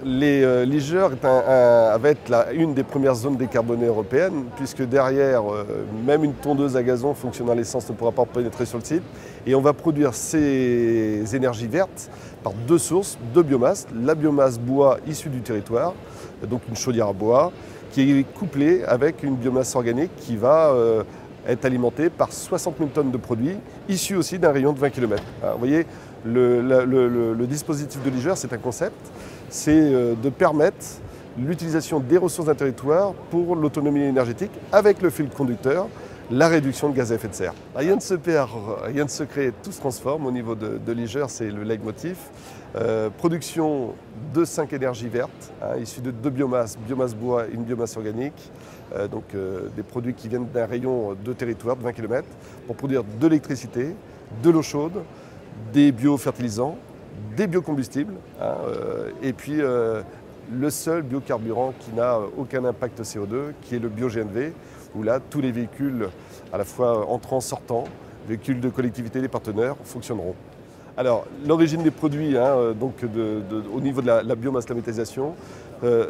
Liger va être une des premières zones décarbonées européennes, puisque derrière, même une tondeuse à gazon fonctionnant à l'essence ne pourra pas pénétrer sur le site. Et on va produire ces énergies vertes par deux sources de biomasse. La biomasse bois issue du territoire, donc une chaudière à bois, qui est couplée avec une biomasse organique qui va être alimentée par 60 000 tonnes de produits, issus aussi d'un rayon de 20 km. Alors, vous voyez, le dispositif de Liger, c'est un concept, c'est de permettre l'utilisation des ressources d'un territoire pour l'autonomie énergétique avec le fil conducteur, la réduction de gaz à effet de serre. Rien ne se perd, rien ne se crée, tout se transforme. Au niveau de Liger, c'est le leitmotiv. Production de 5 énergies vertes, issues de deux biomasses, biomasse bois et une biomasse organique. Des produits qui viennent d'un rayon de territoire de 20 km pour produire de l'électricité, de l'eau chaude, des biofertilisants, des biocombustibles, et puis le seul biocarburant qui n'a aucun impact CO2, qui est le bio-GNV, où là, tous les véhicules, à la fois entrants, sortants, véhicules de collectivité, des partenaires, fonctionneront. Alors, l'origine des produits, au niveau de la biomasse, la méthanisation,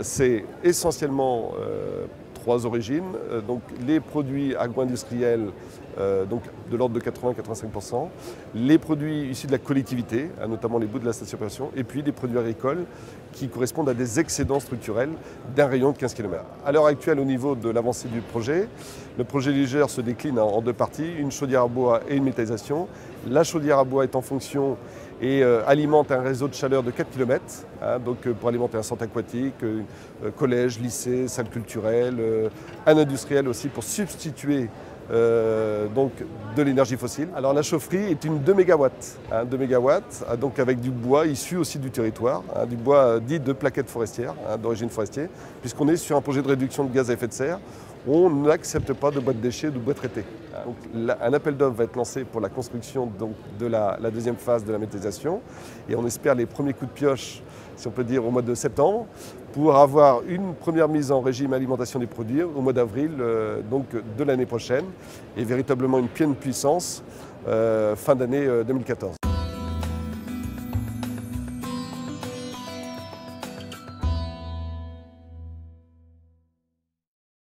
c'est essentiellement trois origines. Donc, les produits agro-industriels, de l'ordre de 80-85%, les produits issus de la collectivité, notamment les bouts de la station, et puis des produits agricoles qui correspondent à des excédents structurels d'un rayon de 15 km. À l'heure actuelle, au niveau de l'avancée du projet, le projet Liger se décline en deux parties, une chaudière à bois et une méthanisation. La chaudière à bois est en fonction et alimente un réseau de chaleur de 4 km, pour alimenter un centre aquatique, collège, lycée, salle culturelle, un industriel aussi pour substituer de l'énergie fossile. Alors la chaufferie est une 2 MW, 2 MW donc avec du bois issu aussi du territoire, du bois dit de plaquettes forestières, d'origine forestière, puisqu'on est sur un projet de réduction de gaz à effet de serre. On n'accepte pas de bois de déchets, de bois traités. Donc, un appel d'offres va être lancé pour la construction de la deuxième phase de la méthanisation et on espère les premiers coups de pioche, si on peut dire, au mois de septembre pour avoir une première mise en régime alimentation des produits au mois d'avril de l'année prochaine et véritablement une pleine puissance fin d'année 2014.